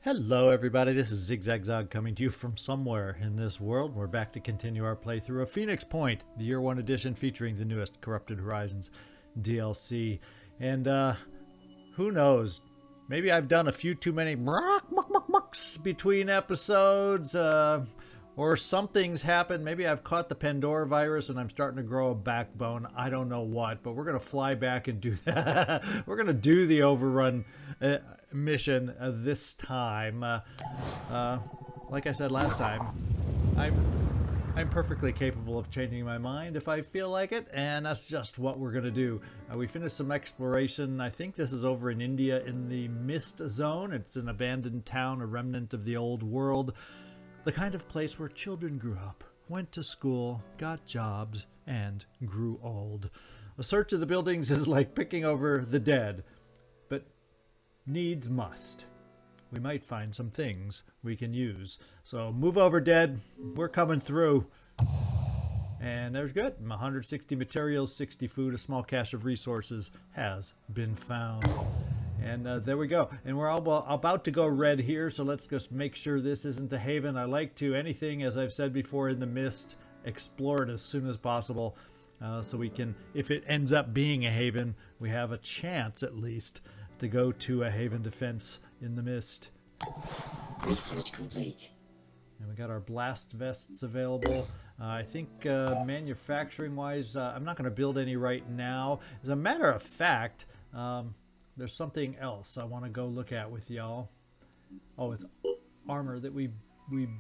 Hello everybody, this is ZigZag coming to you from somewhere in this world. We're back to continue our playthrough of Phoenix Point, the Year 1 edition featuring the newest Corrupted Horizons DLC. And who knows, maybe I've done a few too many mucks between episodes, or something's happened. Maybe I've caught the Pandora virus and I'm starting to grow a backbone. I don't know what, but we're going to fly back and do that. We're going to do the Overrun mission this time. Like I said last time, I'm perfectly capable of changing my mind if I feel like it, and that's just what we're going to do. We finished some exploration. I think this is over in India in the Mist Zone. It's an abandoned town, a remnant of the old world. The kind of place where children grew up, went to school, got jobs, and grew old. A search of the buildings is like picking over the dead, but needs must. We might find some things we can use. So move over, dead. We're coming through. And there's good. 160 materials, 60 food, a small cache of resources has been found. And there we go. And we're all about to go red here, so let's just make sure this isn't a haven. I like to, anything, as I've said before, in the mist, explore it as soon as possible. So we can, if it ends up being a haven, we have a chance at least to go to a haven defense in the mist. Research complete. And we got our blast vests available. I think manufacturing wise, I'm not going to build any right now. As a matter of fact, there's something else I want to go look at with y'all. Oh, it's armor that we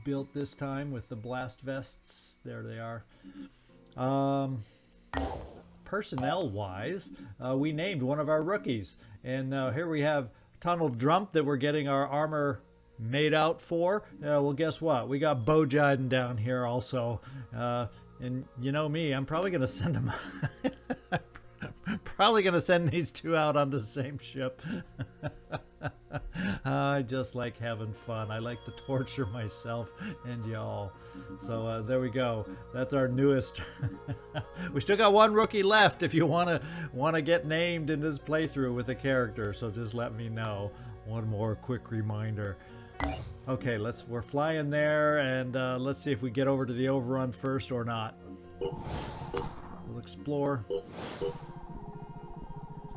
built this time with the blast vests. There they are. Personnel wise, we named one of our rookies, and here we have Tunnel Drump that we're getting our armor made out for. Well, guess what? We got Bojaden down here also, and you know me, I'm probably gonna send them. Probably gonna send these two out on the same ship. I just like having fun. I like to torture myself and y'all. So there we go. That's our newest. We still got one rookie left. If you wanna get named in this playthrough with a character, so just let me know. One more quick reminder. Okay, we're flying there, and let's see if we get over to the Overrun first or not. We'll explore.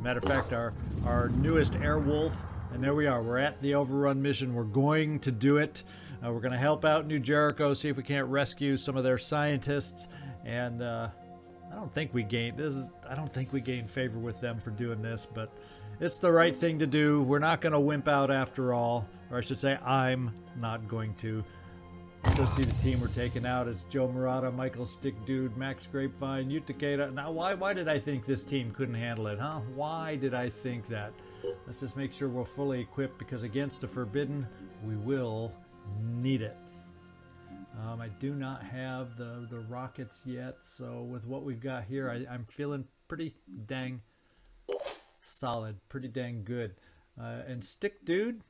Matter of fact, our newest Airwolf, and there we are. We're at the Overrun mission. We're going to do it. We're going to help out New Jericho, see if we can't rescue some of their scientists. And I don't think we gain favor with them for doing this, but it's the right thing to do. We're not going to wimp out after all, or I should say, I'm not going to. Let's go see the team we're taking out. It's Joe Murata, Michael Stick Dude, Max Grapevine, Utakeda. Now, why did I think this team couldn't handle it, huh? Why did I think that? Let's just make sure we're fully equipped, because against the Forbidden, we will need it. I do not have the rockets yet, so with what we've got here, I'm feeling pretty dang solid, pretty dang good. And Stick Dude,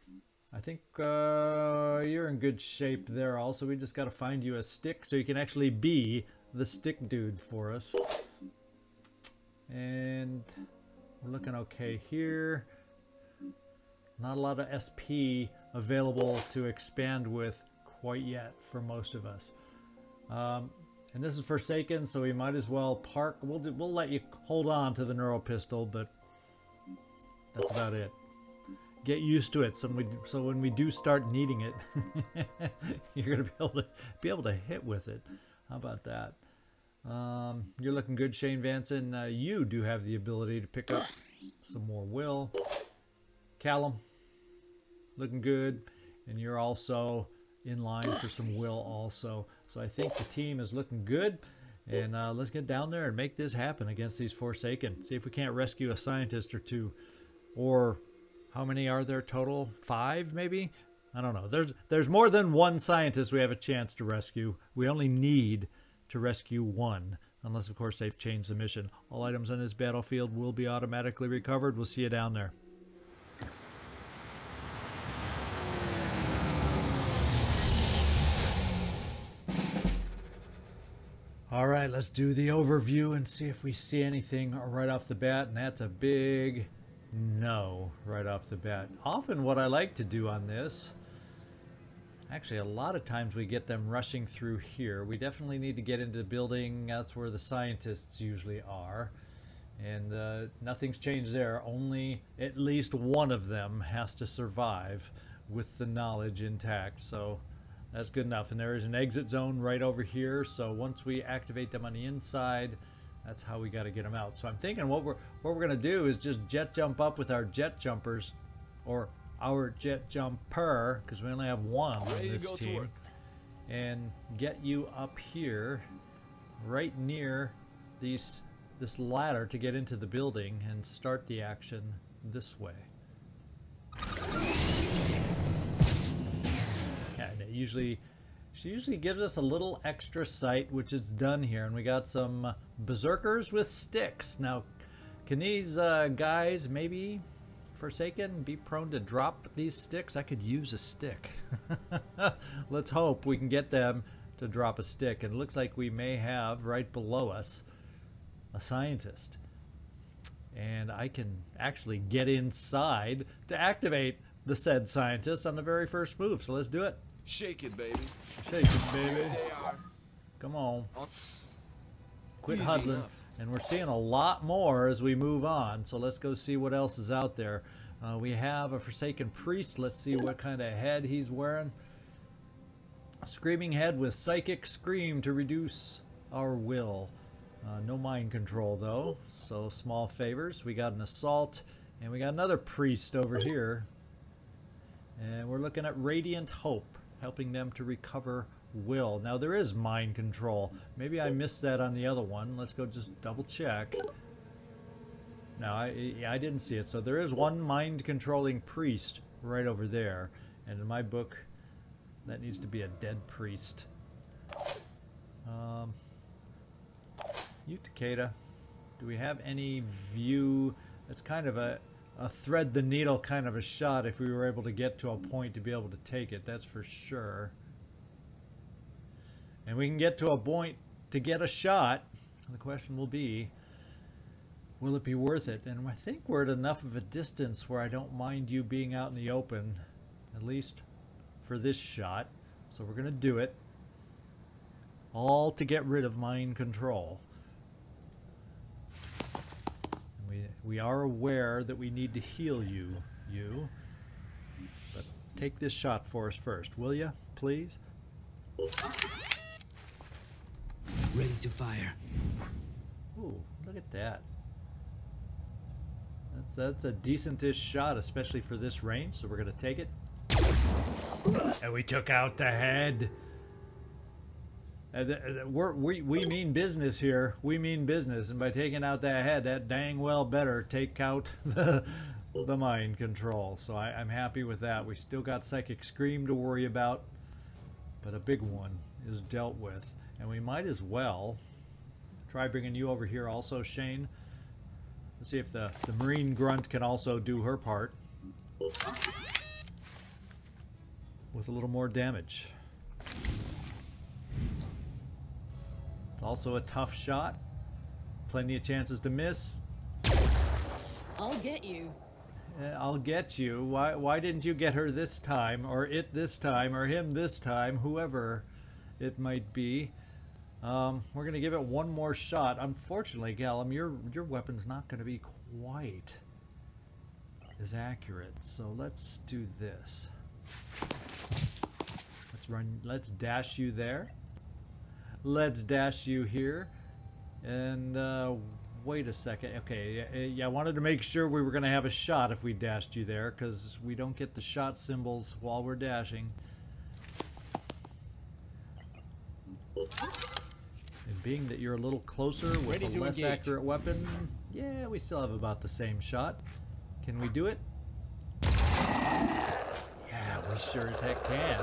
I think you're in good shape there also. We just got to find you a stick so you can actually be the stick dude for us. And we're looking okay here. Not a lot of SP available to expand with quite yet for most of us. And this is Forsaken, so we might as well park. We'll let you hold on to the Neuro Pistol, but that's about it. Get used to it, so when we do start needing it, you're gonna be able to hit with it. How about that? You're looking good, Shane Vanson. You do have the ability to pick up some more will. Callum, looking good, and you're also in line for some will also. So I think the team is looking good, and let's get down there and make this happen against these Forsaken. See if we can't rescue a scientist or two, or how many are there total? 5 maybe? I don't know. There's more than one scientist we have a chance to rescue. We only need to rescue one, unless of course they've changed the mission. All items on this battlefield will be automatically recovered. We'll see you down there. All right, let's do the overview and see if we see anything right off the bat, and that's a big no right off the bat. Often what I like to do on this Actually, a lot of times we get them rushing through here. We definitely need to get into the building. That's where the scientists usually are. And nothing's changed there. Only at least one of them has to survive with the knowledge intact. So that's good enough. And there is an exit zone right over here. So once we activate them on the inside, that's how we got to get them out. So I'm thinking what we're going to do is just jet jump up with our jet jumpers, or our jet jumper, because we only have one on this team, and get you up here right near this ladder to get into the building and start the action this way. And she usually gives us a little extra sight, which is done here, and we got some berserkers with sticks. Now, can these guys maybe Forsaken be prone to drop these sticks? I could use a stick. Let's hope we can get them to drop a stick. And it looks like we may have right below us a scientist. And I can actually get inside to activate the said scientist on the very first move. So let's do it. Shake it, baby. Shake it, baby. There they are. Come on. Quit Easy huddling. enough. And we're seeing a lot more as we move on. So let's go see what else is out there. We have a Forsaken Priest. Let's see what kind of head he's wearing. A Screaming Head with Psychic Scream to reduce our will. No mind control though, so small favors. We got an Assault, and we got another Priest over here. And we're looking at Radiant Hope, helping them to recover will. Now there is mind control. Maybe I missed that on the other one. Let's go just double check. No, I didn't see it. So there is one mind controlling priest right over there. And in my book, that needs to be a dead priest. Utakeda. Do we have any view? It's kind of a thread the needle kind of a shot if we were able to get to a point to be able to take it. That's for sure. And we can get to a point to get a shot. The question will be, will it be worth it? And I think we're at enough of a distance where I don't mind you being out in the open, at least for this shot. So we're going to do it. All to get rid of mind control. And we are aware that we need to heal you. But take this shot for us first, will you, please? Ready to fire. Ooh, look at that. That's a decent-ish shot, especially for this range, so we're going to take it. And we took out the head. We mean business here. We mean business, and by taking out that head, that dang well better take out the mind control. So I'm happy with that. We still got Psychic Scream to worry about, but a big one is dealt with. And we might as well try bringing you over here also, Shane. Let's see if the Marine Grunt can also do her part with a little more damage. It's also a tough shot. Plenty of chances to miss. I'll get you. I'll get you. Why didn't you get her this time, or it this time, or him this time, whoever it might be? We're going to give it one more shot. Unfortunately, Gallum, your weapon's not going to be quite as accurate. So let's do this. Let's dash you there. Let's dash you here. And wait a second. Okay, yeah, I wanted to make sure we were going to have a shot if we dashed you there, because we don't get the shot symbols while we're dashing. And being that you're a little closer with a less accurate weapon, yeah, we still have about the same shot. Can we do it? Yeah, we sure as heck can.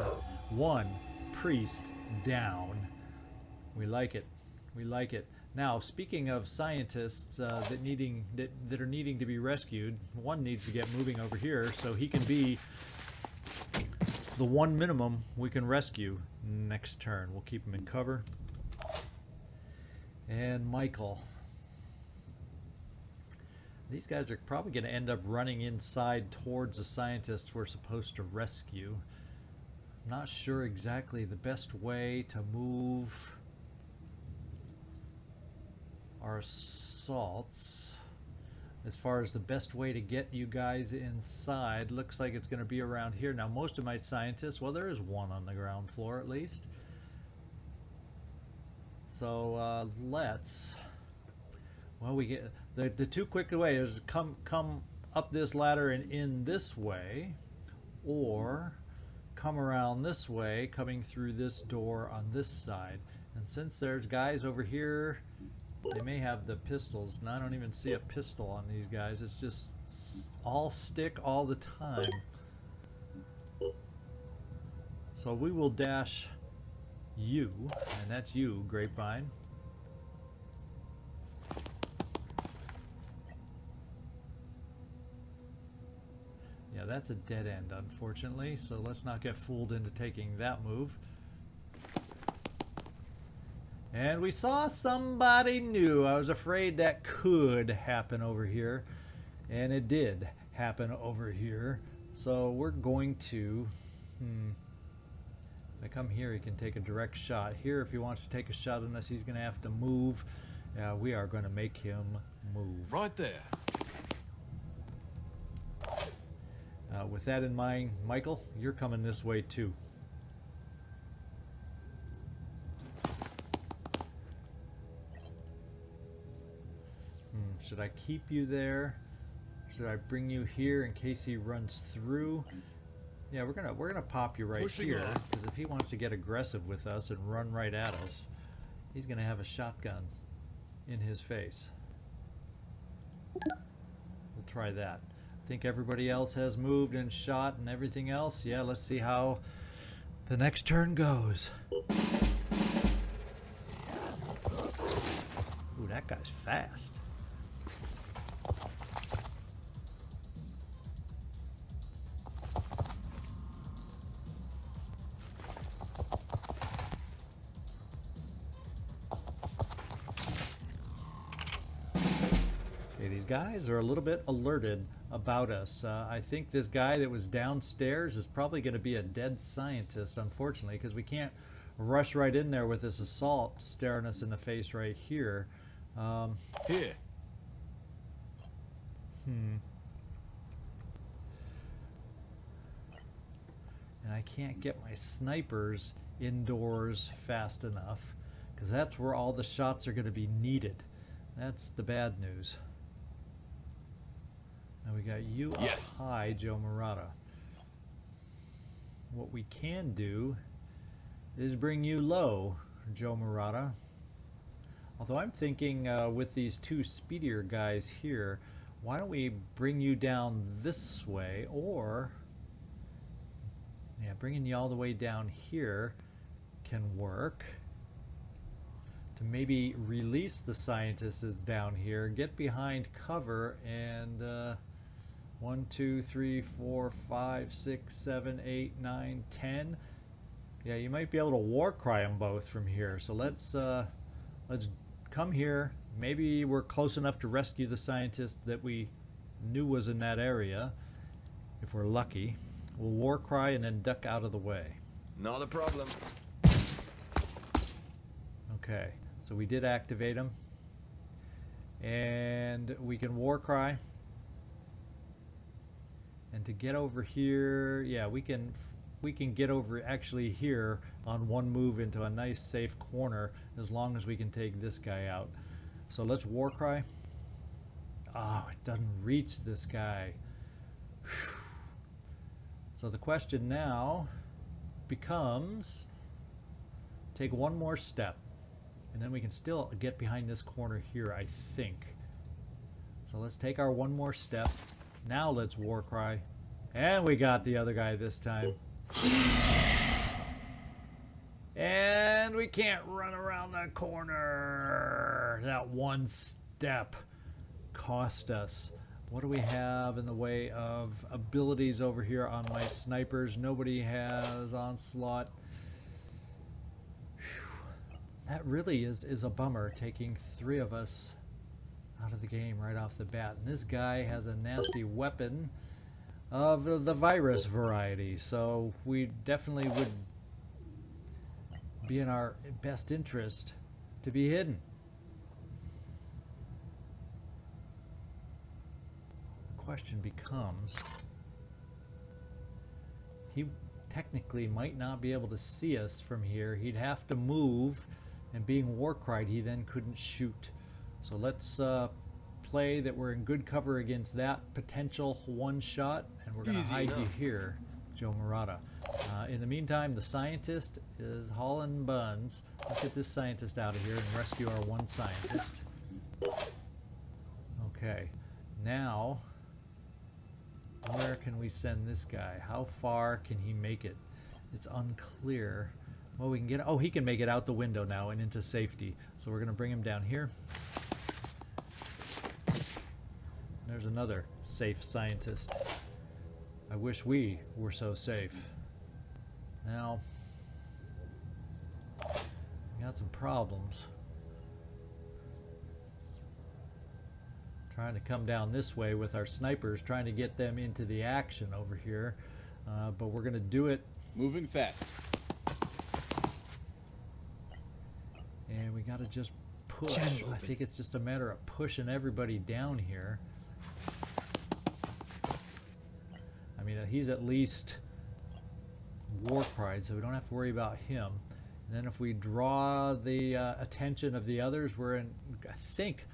One priest down. We like it. We like it. Now, speaking of scientists that are needing to be rescued, one needs to get moving over here so he can be the one minimum we can rescue next turn. We'll keep him in cover. And Michael. These guys are probably going to end up running inside towards the scientist we're supposed to rescue. not sure exactly the best way to move our assaults. As far as the best way to get you guys inside, looks like it's going to be around here. Now, most of my scientists, well, there is one on the ground floor at least. So let's. Well, we get the two quick ways is come up this ladder and in this way, or come around this way, coming through this door on this side. And since there's guys over here, they may have the pistols, and I don't even see a pistol on these guys. It's just all stick all the time. So we will dash you, and that's you, Grapevine. Yeah, that's a dead end, unfortunately, so let's not get fooled into taking that move. And we saw somebody new. I was afraid that could happen over here, and it did happen over here. So we're going to, if I come here, he can take a direct shot. Here, if he wants to take a shot on us, he's going to have to move. We are going to make him move. Right there. With that in mind, Michael, you're coming this way too. Should I keep you there? Should I bring you here in case he runs through? Yeah, we're gonna pop you right here, because if he wants to get aggressive with us and run right at us, he's gonna have a shotgun in his face. We'll try that. I think everybody else has moved and shot and everything else. Yeah, let's see how the next turn goes. Ooh, that guy's fast. Guys are a little bit alerted about us. I think this guy that was downstairs is probably going to be a dead scientist, unfortunately, because we can't rush right in there with this assault staring us in the face right here. Here. And I can't get my snipers indoors fast enough, because that's where all the shots are going to be needed. That's the bad news. Now we got you up high, Joe Murata. What we can do is bring you low, Joe Murata. Although I'm thinking with these two speedier guys here, why don't we bring you down this way, or bringing you all the way down here can work. To maybe release the scientists that's down here, get behind cover, and 1, 2, 3, 4, 5, 6, 7, 8, 9, 10. Yeah, you might be able to war cry them both from here. So let's come here. Maybe we're close enough to rescue the scientist that we knew was in that area. If we're lucky, we'll war cry and then duck out of the way. Not a problem. Okay, so we did activate him, and we can war cry. And to get over here, yeah, we can get over actually here on one move into a nice safe corner, as long as we can take this guy out. So let's war cry. Oh, it doesn't reach this guy. Whew. So the question now becomes, take one more step, and then we can still get behind this corner here, I think. So let's take our one more step. Now let's war cry. And we got the other guy this time. And we can't run around that corner. That one step cost us. What do we have in the way of abilities over here on my snipers? Nobody has onslaught. Whew. That really is a bummer, taking 3 of us out of the game right off the bat. And this guy has a nasty weapon. of the virus variety. So we definitely would be in our best interest to be hidden. The question becomes, he technically might not be able to see us from here. He'd have to move, and being war cried, he then couldn't shoot. So let's play that we're in good cover against that potential one shot, and we're going to hide you here, Joe Murata. In the meantime, the scientist is hauling buns. Let's get this scientist out of here and rescue our one scientist. Okay, now where can we send this guy? How far can he make it? It's unclear. Well, we can get, oh, he can make it out the window now and into safety. So we're going to bring him down here. There's another safe scientist. I wish we were so safe. Now, we got some problems. Trying to come down this way with our snipers, trying to get them into the action over here. But we're going to do it. Moving fast. And we got to just push. I think it's just a matter of pushing everybody down here. I mean, he's at least war cried, so we don't have to worry about him. And then if we draw the attention of the others, we're in, I think,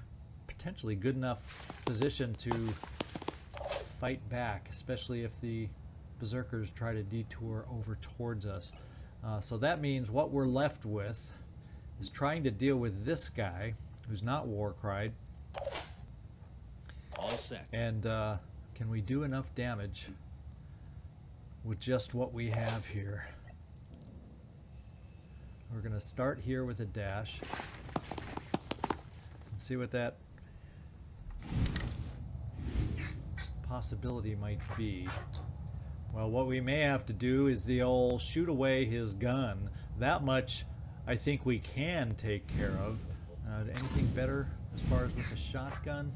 potentially good enough position to fight back, especially if the berserkers try to detour over towards us. So that means what we're left with is trying to deal with this guy who's not war cried. All set. And can we do enough damage with just what we have here? We're going to start here with a dash and see what that possibility might be. Well, what we may have to do is the old shoot away his gun. That much I think we can take care of. Anything better as far as with a shotgun?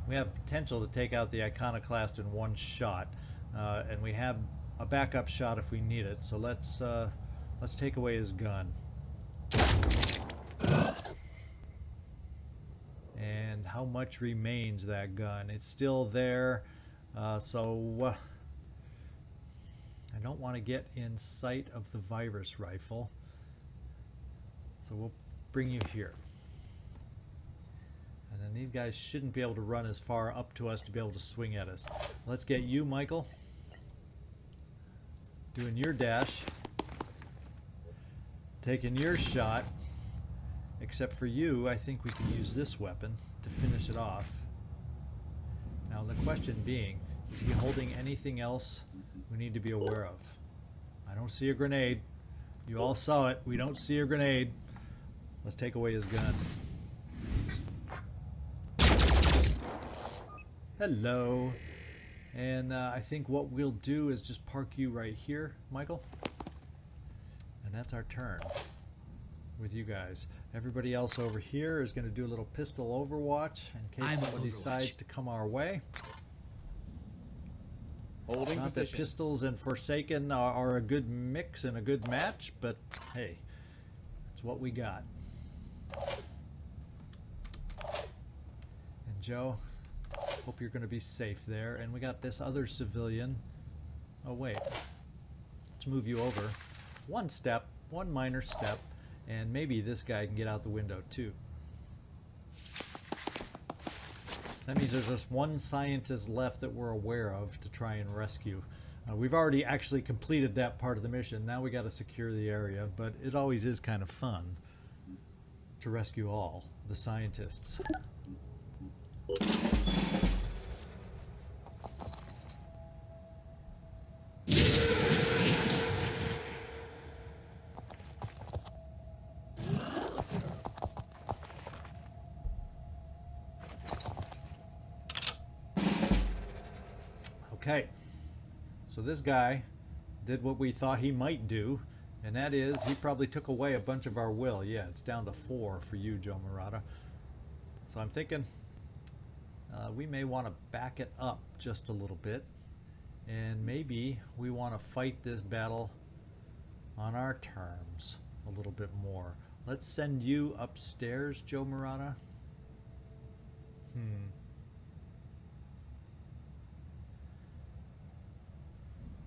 We have potential to take out the iconoclast in one shot, and we have a backup shot if we need it. So let's take away his gun. And how much remains that gun? It's still there, so I don't want to get in sight of the virus rifle. So we'll bring you here. And then these guys shouldn't be able to run as far up to us to be able to swing at us. Let's get you, Michael, doing your dash, taking your shot. Except for you, I think we can use this weapon to finish it off. Now the question being, is he holding anything else we need to be aware of? I don't see a grenade. You all saw it. We don't see a grenade. Let's take away his gun. Hello. And I think what we'll do is just park you right here, Michael. And that's our turn with you guys. Everybody else over here is going to do a little pistol overwatch in case somebody decides to come our way. Holding Not position. that pistols and Forsaken are a good mix and a good match, but hey, it's what we got. And Joe, hope you're going to be safe there. And we got this other civilian. Oh wait, let's move you over one step, one minor step, and maybe this guy can get out the window too. That means there's just one scientist left that we're aware of to try and rescue. We've already actually completed that part of the mission. Now we got to secure the area, but it always is kind of fun to rescue all the scientists. Okay, so this guy did what we thought he might do, and that is he probably took away a bunch of our will. Yeah, it's down to 4 for you, Joe Murata. So I'm thinking we may want to back it up just a little bit, and maybe we want to fight this battle on our terms a little bit more. Let's send you upstairs, Joe Murata.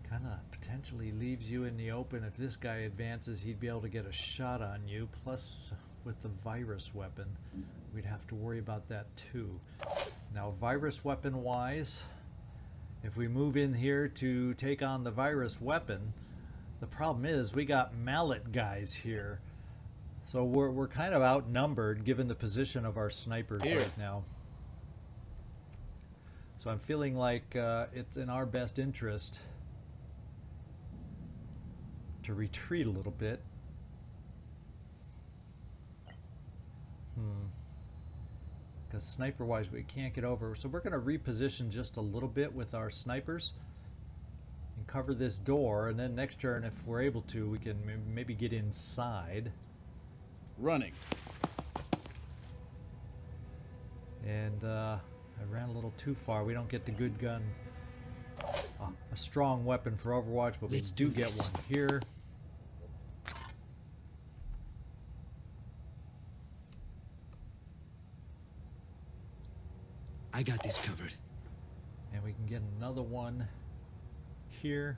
Kind of potentially leaves you in the open. If this guy advances, he'd be able to get a shot on you. Plus, with the virus weapon, we'd have to worry about that too. Now, virus weapon wise, if we move in here to take on the virus weapon, the problem is we got mallet guys here. So we're kind of outnumbered given the position of our snipers right now. So I'm feeling like it's in our best interest to retreat a little bit. Because sniper-wise, we can't get over. So we're going to reposition just a little bit with our snipers and cover this door. And then next turn, if we're able to, we can maybe get inside. Running. And I ran a little too far. We don't get the good gun. A strong weapon for Overwatch, but we do get one here. I got this covered. And we can get another one here.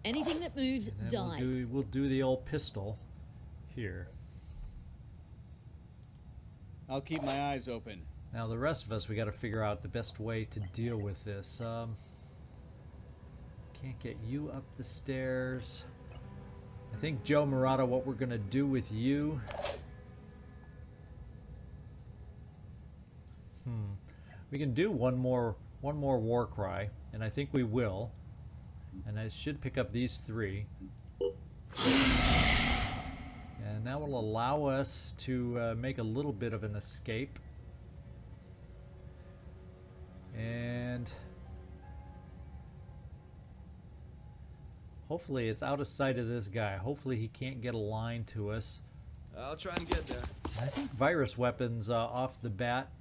Anything that moves And then dies. we'll do the old pistol here. I'll keep my eyes open. Now the rest of us, we got to figure out the best way to deal with this. Can't get you up the stairs. I think, Joe Murata, what we're going to do with you... We can do one more war cry, and I think we will. And I should pick up these 3. And that will allow us to make a little bit of an escape. And hopefully it's out of sight of this guy. Hopefully he can't get a line to us. I'll try and get there. I think virus weapons off the bat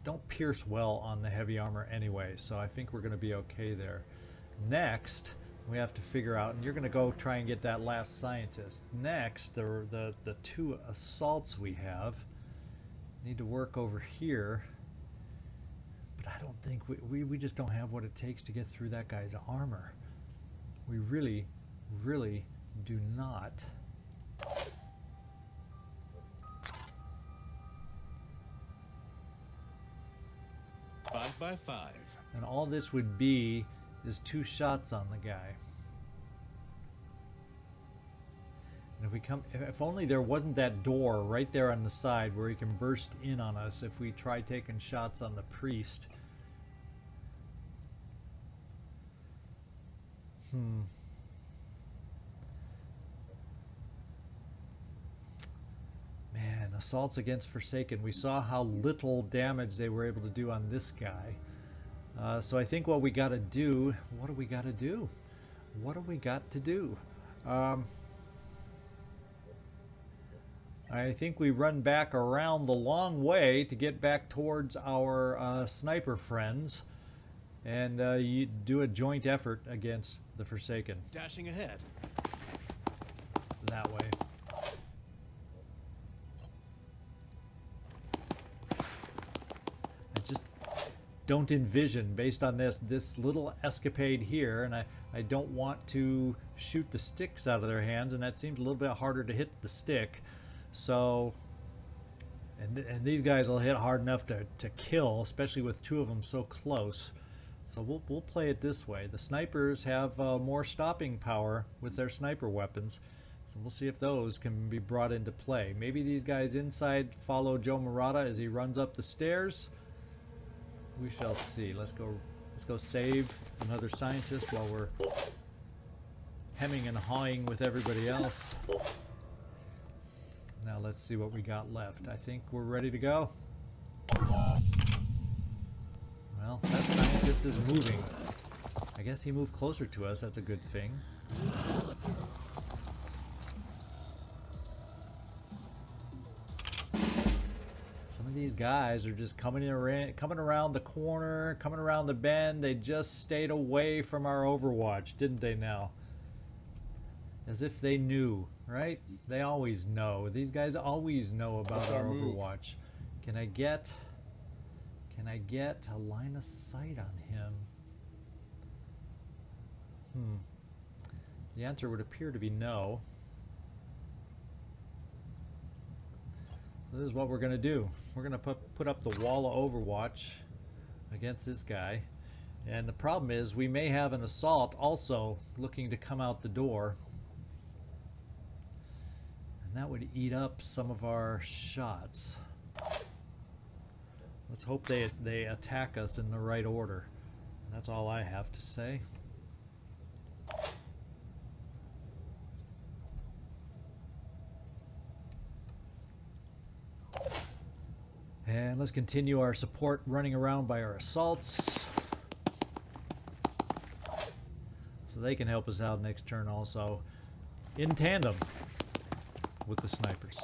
don't pierce well on the heavy armor anyway, so I think we're going to be okay there. Next, we have to figure out, and you're going to go try and get that last scientist. Next, the 2 assaults we have need to work over here, but I don't think we just don't have what it takes to get through that guy's armor. We really, really do not. 5 by 5. And all this would be is 2 shots on the guy. And if we come, if only there wasn't that door right there on the side where he can burst in on us if we try taking shots on the priest. Man, assaults against Forsaken. We saw how little damage they were able to do on this guy. So I think what we got to do... What do we got to do? What do we got to do? I think we run back around the long way to get back towards our sniper friends. And you do a joint effort against the Forsaken. Dashing ahead. That way. I just don't envision, based on this little escapade here, and I don't want to shoot the sticks out of their hands, and that seems a little bit harder to hit the stick. So, and these guys will hit hard enough to kill, especially with 2 of them so close. So we'll play it this way. The snipers have more stopping power with their sniper weapons. So we'll see if those can be brought into play. Maybe these guys inside follow Joe Murata as he runs up the stairs. We shall see. Let's go save another scientist while we're hemming and hawing with everybody else. Now let's see what we got left. I think we're ready to go. Well, that scientist is moving. I guess he moved closer to us. That's a good thing. Some of these guys are just coming around the corner, coming around the bend. They just stayed away from our Overwatch, didn't they now? As if they knew, right? They always know. These guys always know about our Overwatch. Can I get a line of sight on him? The answer would appear to be no. So this is what we're going to do. We're going to put up the wall of Overwatch against this guy. And the problem is we may have an assault also looking to come out the door. And that would eat up some of our shots. Let's hope they attack us in the right order. And that's all I have to say. And let's continue our support running around by our assaults. So they can help us out next turn also. In tandem with the snipers.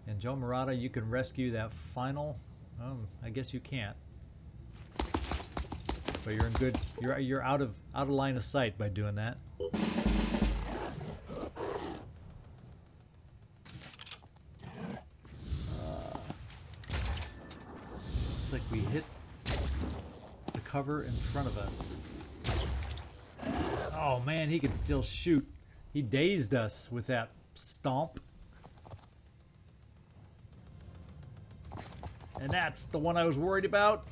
And Joe Murata, you can rescue that final. I guess you can't. But you're in good. You're out of line of sight by doing that. Looks like we hit the cover in front of us. Oh man, he can still shoot. He dazed us with that stomp. And that's the one I was worried about.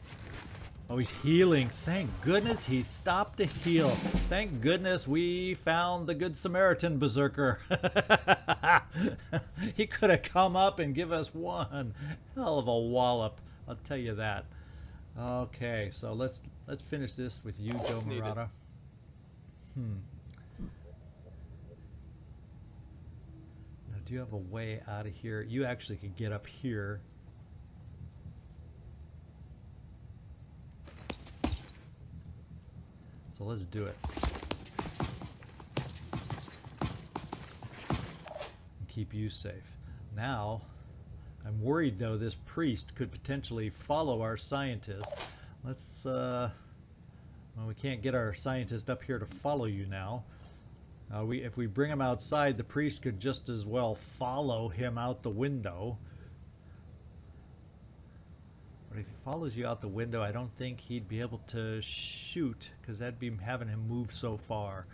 Oh, he's healing. Thank goodness he stopped to heal. Thank goodness we found the Good Samaritan berserker. He could have come up and give us one hell of a wallop. I'll tell you that. Okay, so let's finish this with you, Joe Murata. Now, do you have a way out of here? You actually could get up here. So let's do it. And keep you safe. Now, I'm worried though this priest could potentially follow our scientist. Let's, well, we can't get our scientist up here to follow you now. If we bring him outside, the priest could just as well follow him out the window. But if he follows you out the window, I don't think he'd be able to shoot, because that'd be having him move so far.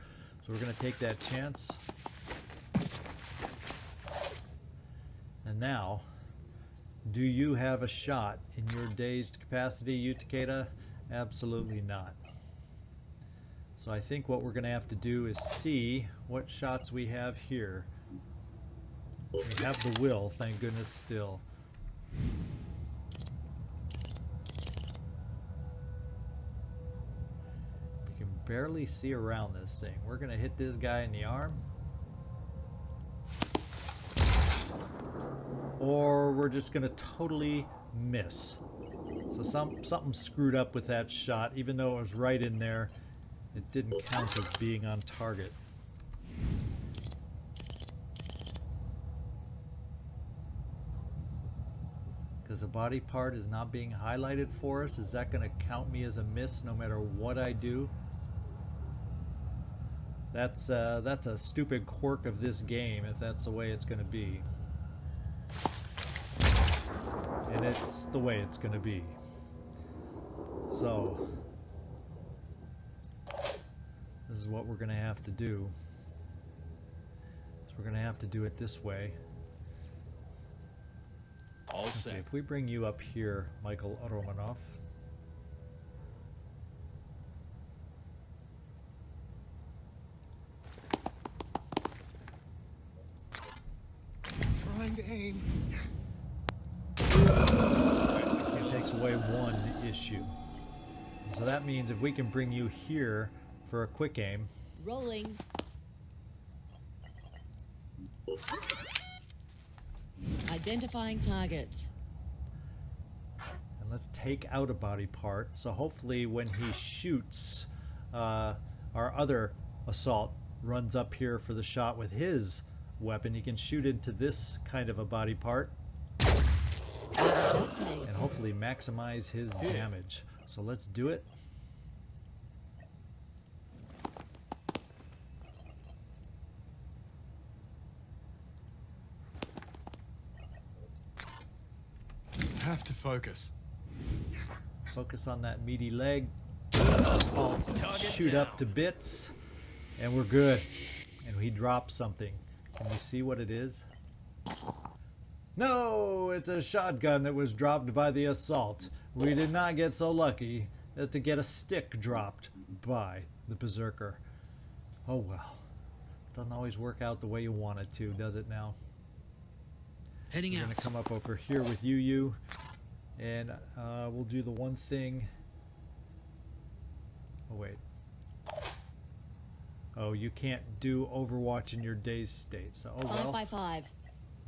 So we're going to take that chance. And now, do you have a shot in your dazed capacity, you Takeda? Absolutely not. So I think what we're going to have to do is see what shots we have here. We have the will, thank goodness, still. We can barely see around this thing. We're going to hit this guy in the arm. Or we're just going to totally miss. So something screwed up with that shot. Even though it was right in there, it didn't count as being on target. Because the body part is not being highlighted for us, is that going to count me as a miss no matter what I do? That's a stupid quirk of this game if that's the way it's going to be. And it's the way it's going to be. So, this is what we're going to have to do. So we're going to have to do it this way. All Let's see, set. if we bring you up here, Michael Romanov. Trying to aim. It takes away one issue. So that means if we can bring you here for a quick aim. Rolling. Identifying target. And let's take out a body part. So hopefully when he shoots, our other assault runs up here for the shot with his weapon, he can shoot into this kind of a body part and hopefully maximize his damage. So let's do it. Have to focus. Focus on that meaty leg. All shoot up to bits, and we're good. And he drops something. Can we see what it is? No, it's a shotgun that was dropped by the assault. We did not get so lucky as to get a stick dropped by the berserker. Oh well. Doesn't always work out the way you want it to, does it now? Heading We're out. gonna come up over here with you, and we'll do the one thing. Oh wait. Oh, you can't do Overwatch in your dazed state. So, oh 5 well. by 5.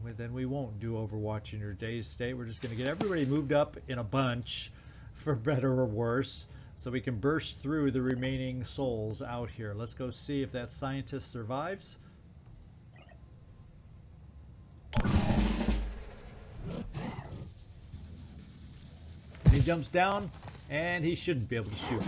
Well, then we won't do Overwatch in your dazed state. We're just gonna get everybody moved up in a bunch, for better or worse, so we can burst through the remaining souls out here. Let's go see if that scientist survives. He jumps down, and he shouldn't be able to shoot.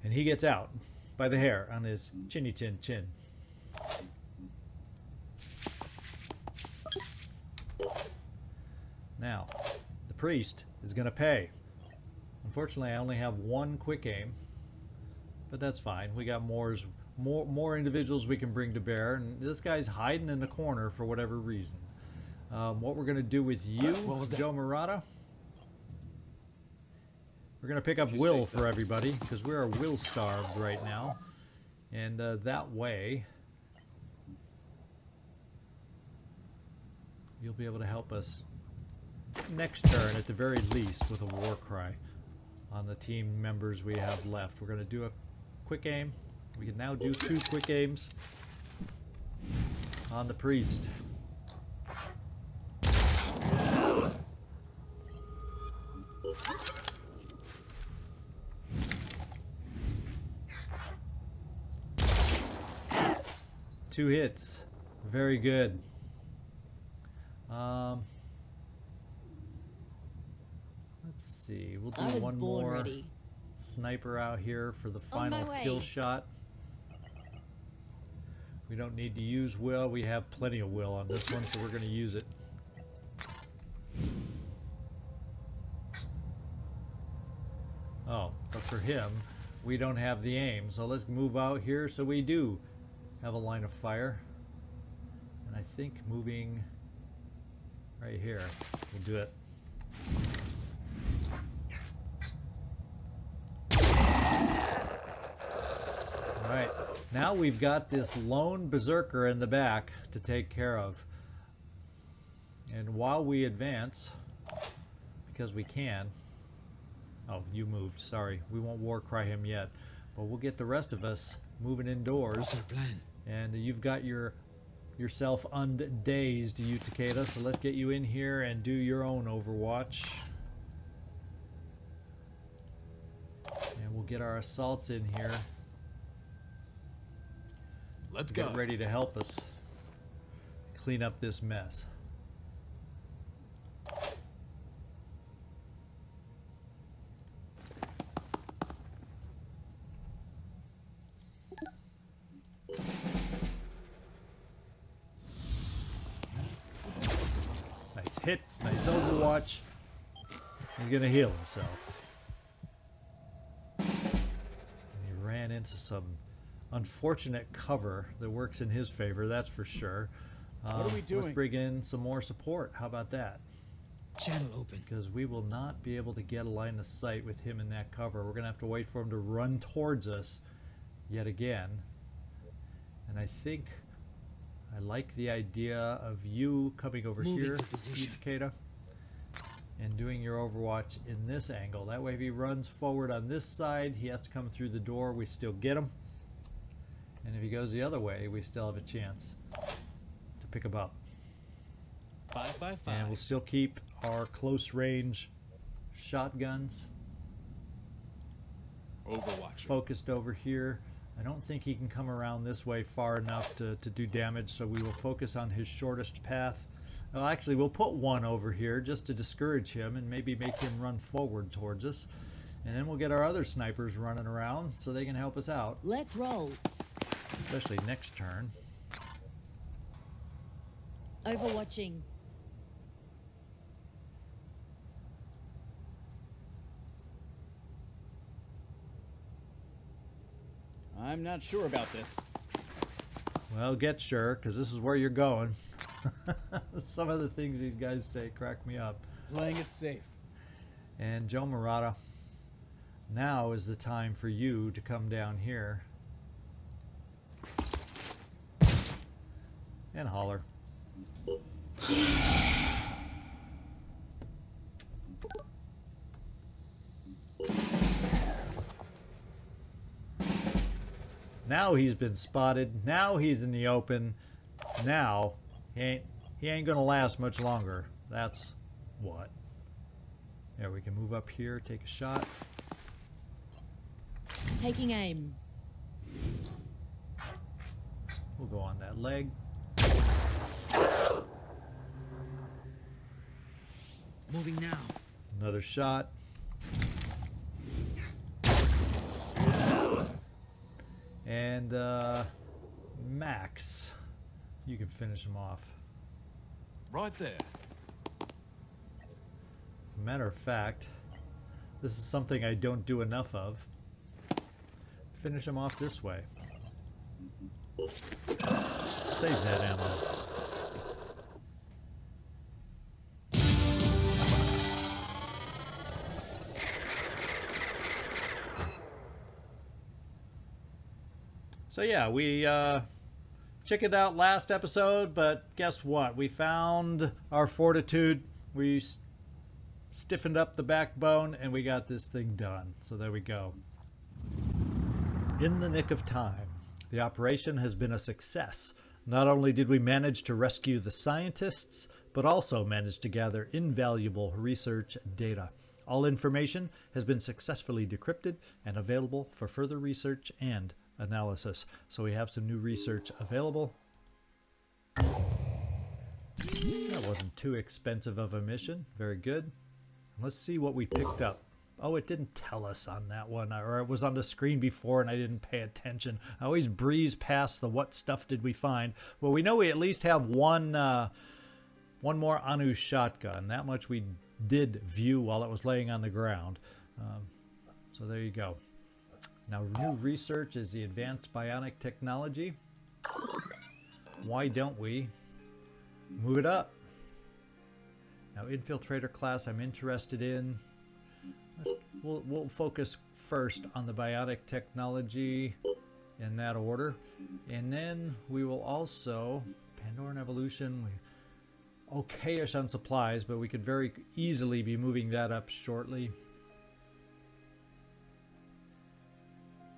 And he gets out by the hair on his chinny chin chin. Now, the priest is going to pay. Unfortunately, I only have one quick aim, but that's fine. We got more individuals we can bring to bear, and this guy's hiding in the corner for whatever reason. What we're going to do with you, Joe Murata, we're going to pick up Will for everybody, because we are Will starved right now. And that way, you'll be able to help us next turn, at the very least, with a war cry on the team members we have left. We're going to do a quick aim. We can now do 2 quick aims on the priest. Two hits. Very good. Let's see. We'll do I was one born more ready. sniper out here for the On my final way. kill shot. We don't need to use Will. We have plenty of Will on this one, so we're going to use it. Oh, but for him, we don't have the aim. So let's move out here so we do have a line of fire. And I think moving right here will do it. Alright, now we've got this lone berserker in the back to take care of. And while we advance, because we can... Oh, you moved, sorry. We won't war cry him yet. But we'll get the rest of us moving indoors. What's our plan? And you've got yourself undazed, you Takeda, so let's get you in here and do your own Overwatch. And we'll get our assaults in here. Let's go. Get ready to help us clean up this mess. Nice hit, nice Overwatch. He's gonna heal himself. And he ran into some unfortunate cover that works in his favor, that's for sure. What are we doing? Let's bring in some more support. How about that? Channel open. Because we will not be able to get a line of sight with him in that cover. We're going to have to wait for him to run towards us yet again. And I think I like the idea of you coming over Moving here, to position. Takeda, and doing your Overwatch in this angle. That way if he runs forward on this side, he has to come through the door. We still get him. And if he goes the other way, we still have a chance to pick him up. 5 by 5. And we'll still keep our close range shotguns. Overwatch. Focused over here. I don't think he can come around this way far enough to do damage, so we will focus on his shortest path. Well, actually, we'll put one over here just to discourage him and maybe make him run forward towards us. And then we'll get our other snipers running around so they can help us out, Let's roll. especially next turn. Overwatching. I'm not sure about this. Well, get sure, because this is where you're going. Some of the things these guys say crack me up. Playing it safe. And Joe Murata, now is the time for you to come down here and holler. Now he's been spotted. Now he's in the open. Now he ain't gonna last much longer. That's what. There, we can move up here, take a shot. Taking aim. We'll go on that leg. Moving now. Another shot. And Max, you can finish him off. Right there. As a matter of fact, this is something I don't do enough of. Finish him off this way. Save that ammo. So yeah, we chickened out last episode, but guess what? We found our fortitude. We stiffened up the backbone, and we got this thing done. So there we go. In the nick of time, the operation has been a success. Not only did we manage to rescue the scientists, but also managed to gather invaluable research data. All information has been successfully decrypted and available for further research and analysis. So we have some new research available. That wasn't too expensive of a mission. Very good. Let's see what we picked up. Oh, it didn't tell us on that one, or it was on the screen before and I didn't pay attention. I always breeze past the what stuff did we find. Well, we know we at least have one more Anu shotgun. That much we did view while it was laying on the ground. So there you go. Now, new research is the advanced bionic technology. Why don't we move it up? Now, infiltrator class I'm interested in. We'll focus first on the bionic technology in that order. And then we will also, Pandoran evolution, okay-ish on supplies, but we could very easily be moving that up shortly.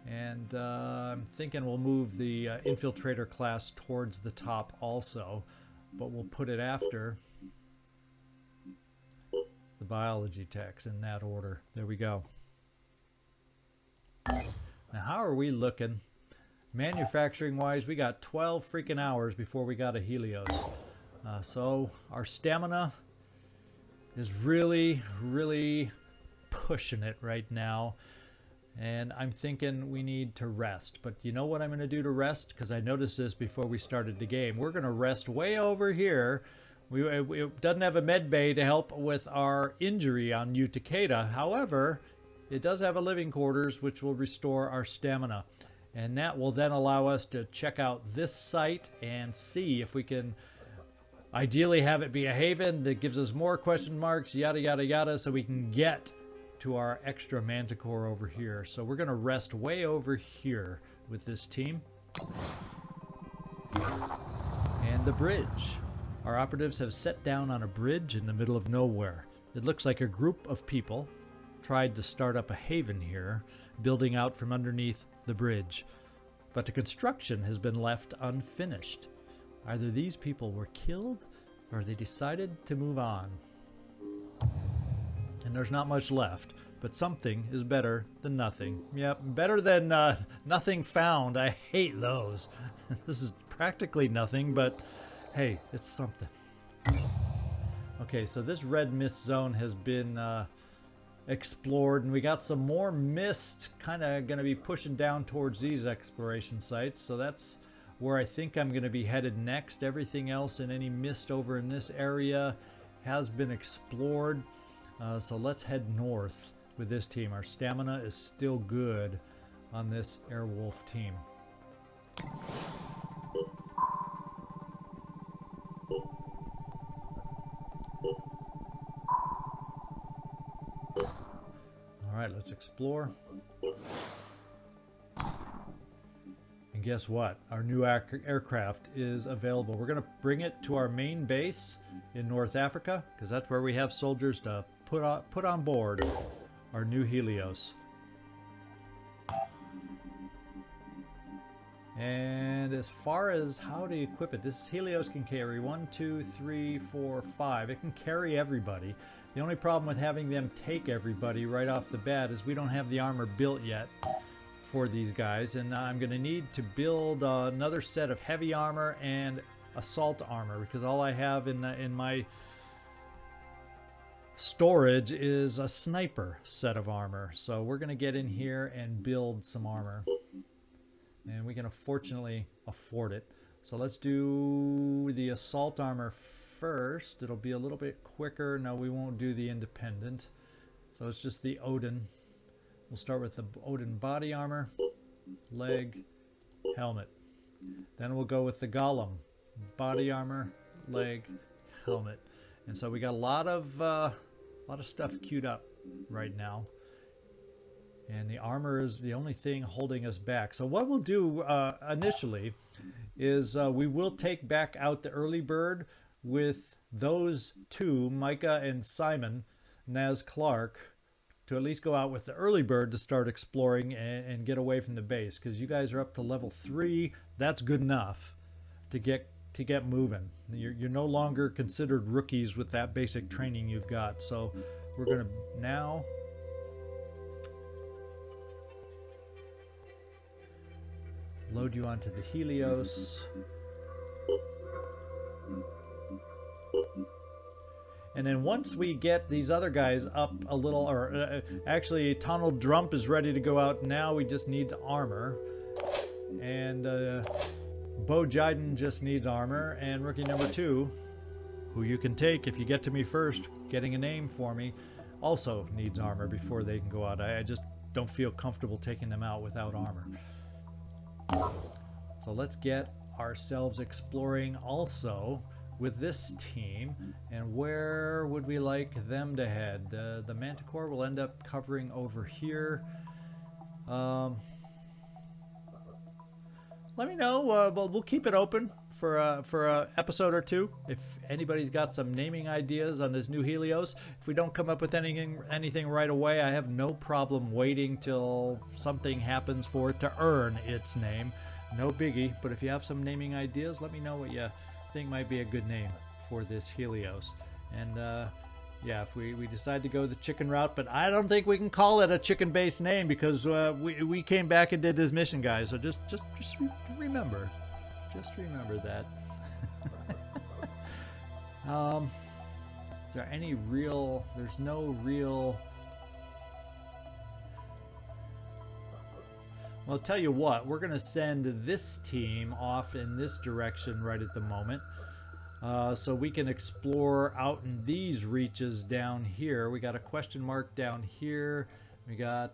And I'm thinking we'll move the infiltrator class towards the top also, but we'll put it after the biology techs in that order. There we go. Now, how are we looking? Manufacturing wise, we got 12 freaking hours before we got a Helios. So our stamina is really, really pushing it right now. And I'm thinking we need to rest. But you know what I'm going to do to rest? Because I noticed this before we started the game. We're going to rest way over here. It doesn't have a med bay to help with our injury on Utakeda. However, it does have a living quarters, which will restore our stamina. And that will then allow us to check out this site and see if we can ideally have it be a haven that gives us more question marks, yada, yada, yada, so we can get to our extra manticore over here. So we're going to rest way over here with this team. And the bridge. Our operatives have set down on a bridge in the middle of nowhere. It looks like a group of people tried to start up a haven here, building out from underneath the bridge. But the construction has been left unfinished. Either these people were killed, or they decided to move on. And there's not much left. But something is better than nothing. Yep, better than nothing found. I hate those. This is practically nothing, but hey, it's something. Okay, so this red mist zone has been explored, and we got some more mist kind of going to be pushing down towards these exploration sites. So that's where I think I'm going to be headed next. Everything else in any mist over in this area has been explored. So let's head north with this team. Our stamina is still good on this Airwolf team. All right, let's explore. And guess what? Our new aircraft is available. We're going to bring it to our main base in North Africa, because that's where we have soldiers to put on board our new Helios. And as far as how to equip it, this Helios can carry 1, 2, 3, 4, 5. It can carry everybody. The only problem with having them take everybody right off the bat is we don't have the armor built yet for these guys, and I'm going to need to build another set of heavy armor and assault armor, because all I have in my storage is a sniper set of armor. So we're going to get in here and build some armor, and we can fortunately afford it. So let's do the assault armor first. It'll be a little bit quicker. No, we won't do the independent, so it's just the Odin. We'll start with the Odin body armor, leg, helmet. Then we'll go with the Golem body armor, leg, helmet. And so we got a lot of stuff queued up right now, and the armor is the only thing holding us back. So what we'll do initially is we will take back out the early bird with those two, Micah and Simon, Naz Clark, to at least go out with the early bird to start exploring and get away from the base, because you guys are up to level 3. That's good enough to get moving. You're no longer considered rookies with that basic training you've got. So we're going to now load you onto the Helios. And then once we get these other guys up a little, or actually Tunnel Drump is ready to go out now. We just need armor. And Bo Jiden just needs armor. And rookie number 2, who you can take if you get to me first, getting a name for me, also needs armor before they can go out. I just don't feel comfortable taking them out without armor. So let's get ourselves exploring also with this team. And where would we like them to head? The Manticore will end up covering over here. Let me know. We'll keep it open for a episode or two. If anybody's got some naming ideas on this new Helios, if we don't come up with anything right away, I have no problem waiting till something happens for it to earn its name. No biggie. But if you have some naming ideas, let me know what you think might be a good name for this Helios. And yeah, if we decide to go the chicken route, but I don't think we can call it a chicken-based name, because we came back and did this mission, guys. So just remember that. Is there any real? There's no real. Well, I'll tell you what, we're going to send this team off in this direction right at the moment. So we can explore out in these reaches down here. We got a question mark down here. We got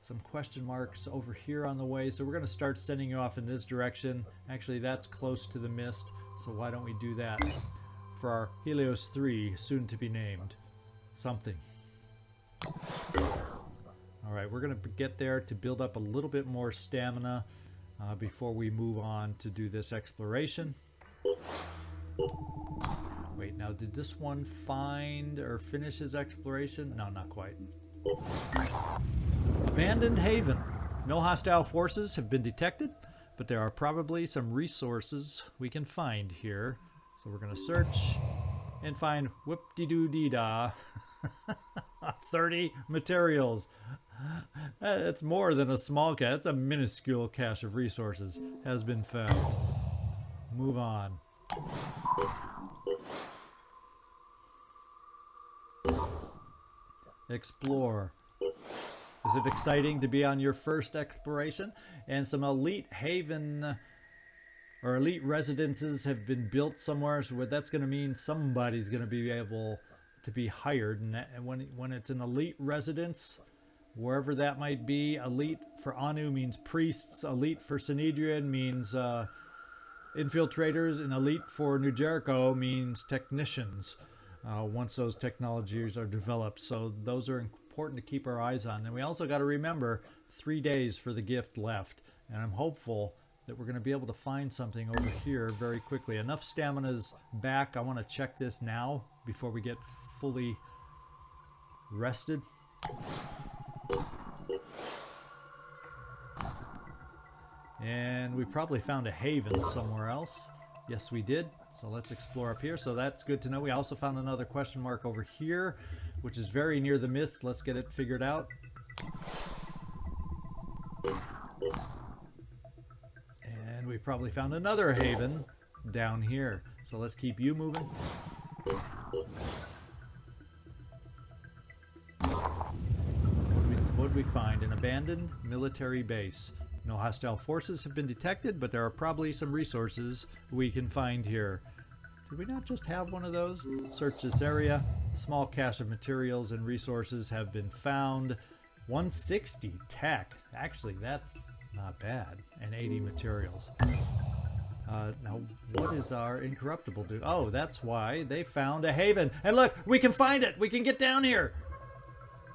some question marks over here on the way. So we're going to start sending you off in this direction. Actually, that's close to the mist. So why don't we do that for our Helios 3, soon to be named something. All right, we're going to get there to build up a little bit more stamina before we move on to do this exploration. Wait, now did this one find or finish his exploration? No, not quite. Abandoned Haven. No hostile forces have been detected, but there are probably some resources we can find here. So we're going to search and find whoop-de-doo-dee-da. 30 materials. It's more than a small cache. It's a minuscule cache of resources has been found. Move on. Explore. Is it exciting to be on your first exploration? And some elite haven or elite residences have been built somewhere, so what that's going to mean somebody's going to be able to be hired. And when it's an elite residence, wherever that might be, elite for Anu means priests, elite for Sanhedrin means infiltrators, and elite for New Jericho means technicians. Once those technologies are developed, so those are important to keep our eyes on. And we also got to remember 3 days for the gift left, and I'm hopeful that we're going to be able to find something over here very quickly. Enough stamina's back. I want to check this now before we get fully rested. And we probably found a haven somewhere else. Yes, we did. So let's explore up here. So that's good to know. We also found another question mark over here, which is very near the mist. Let's get it figured out. And we probably found another haven down here. So let's keep you moving. What did we find? An abandoned military base. No hostile forces have been detected, but there are probably some resources we can find here. Did we not just have one of those? Search this area. Small cache of materials and resources have been found. 160 tech. Actually, that's not bad. And 80 materials. Now, what is our incorruptible do? Oh, that's why they found a haven. And look, we can find it. We can get down here.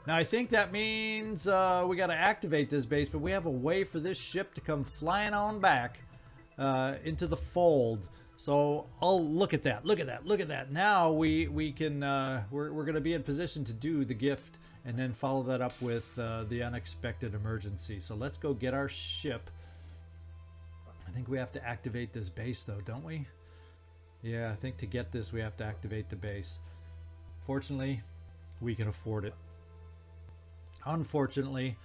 Now, I think that means we got to activate this base, but we have a way for this ship to come flying on back into the fold. So I'll look at that. Look at that. Look at that. Now we can we're going to be in position to do the gift and then follow that up with the unexpected emergency. So let's go get our ship. I think we have to activate this base, though, don't we? Yeah, I think to get this we have to activate the base. Fortunately, we can afford it. Unfortunately,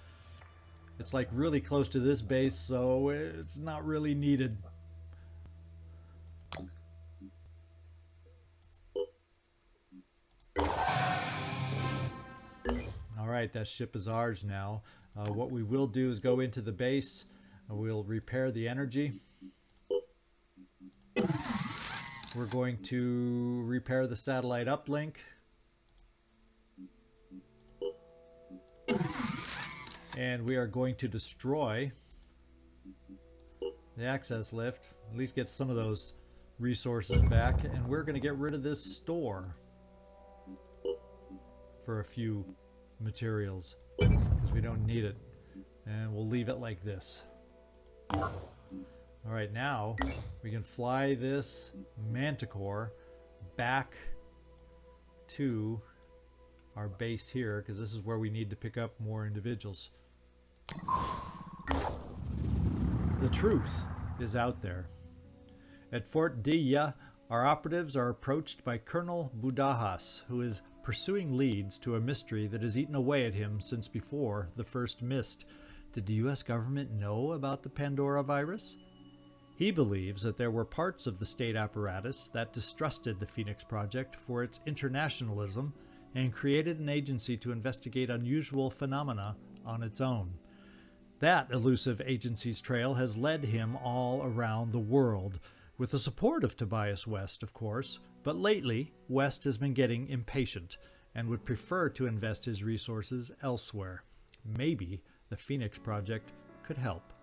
it's like really close to this base, so it's not really needed. Alright, that ship is ours now. What we will do is go into the base. We'll repair the energy. We're going to repair the satellite uplink. And we are going to destroy the access lift, at least get some of those resources back, and we're going to get rid of this store for a few materials because we don't need it, and we'll leave it like this. Alright, now we can fly this manticore back to our base here, because this is where we need to pick up more individuals. The truth is out there. At Fort Dilla, our operatives are approached by Colonel Budajas, who is pursuing leads to a mystery that has eaten away at him since before the first mist. Did the US government know about the Pandora virus? He believes that there were parts of the state apparatus that distrusted the Phoenix Project for its internationalism and created an agency to investigate unusual phenomena on its own. That elusive agency's trail has led him all around the world, with the support of Tobias West, of course, but lately West has been getting impatient and would prefer to invest his resources elsewhere. Maybe the Phoenix Project could help.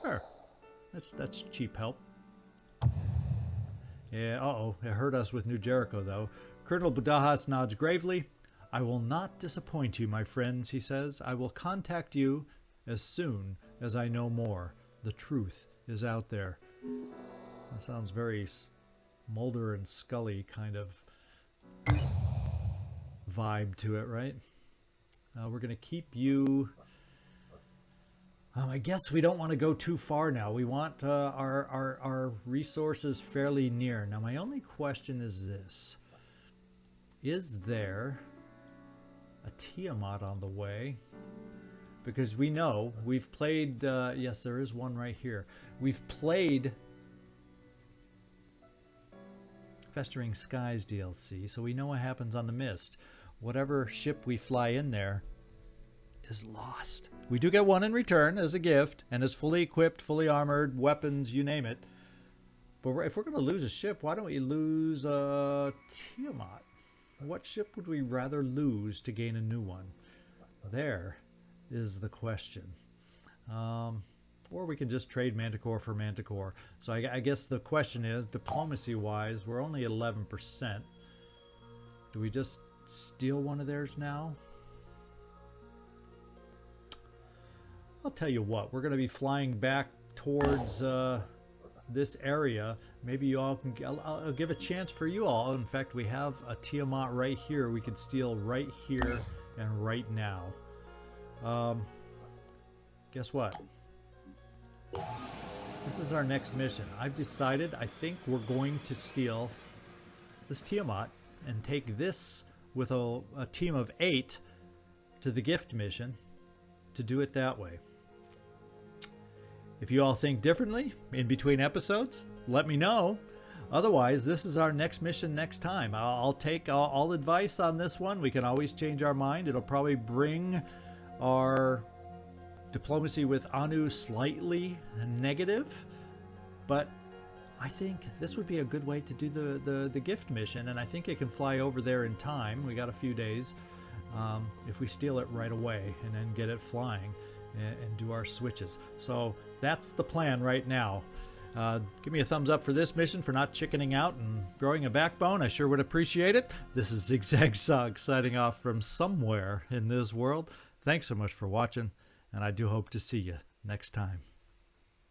Sure, that's cheap help. Yeah, it hurt us with New Jericho, though. Colonel Budajas nods gravely. I will not disappoint you, my friends, he says. I will contact you as soon as I know more. The truth is out there. That sounds very Mulder and Scully kind of vibe to it, right? We're going to keep you... I guess we don't want to go too far now. We want our resources fairly near. Now, my only question is this. Is there a Tiamat on the way. Because we know, we've played, yes, there is one right here. We've played Festering Skies DLC, so we know what happens on the Mist. Whatever ship we fly in there is lost. We do get one in return as a gift, and it's fully equipped, fully armored, weapons, you name it. But if we're going to lose a ship, why don't we lose a Tiamat? What ship would we rather lose to gain a new one? There is the question. Or we can just trade Manticore for Manticore. So I guess the question is, diplomacy-wise, we're only at 11%. Do we just steal one of theirs now? I'll tell you what, we're going to be flying back towards this area. Maybe you all can, I'll give a chance for you all. In fact, we have a Tiamat right here. We could steal right here and right now. Guess what? This is our next mission. I've decided, I think we're going to steal this Tiamat and take this with a team of 8 to the gift mission to do it that way. If you all think differently in between episodes, let me know. Otherwise, this is our next mission next time. I'll take all advice on this one. We can always change our mind. It'll probably bring our diplomacy with Anu slightly negative, but I think this would be a good way to do the gift mission, and I think it can fly over there in time. We got a few days if we steal it right away and then get it flying and do our switches. So that's the plan right now. Give me a thumbs up for this mission, for not chickening out and growing a backbone. I sure would appreciate it. This is ZigZag signing off from somewhere in this world. Thanks so much for watching, and I do hope to see you next time.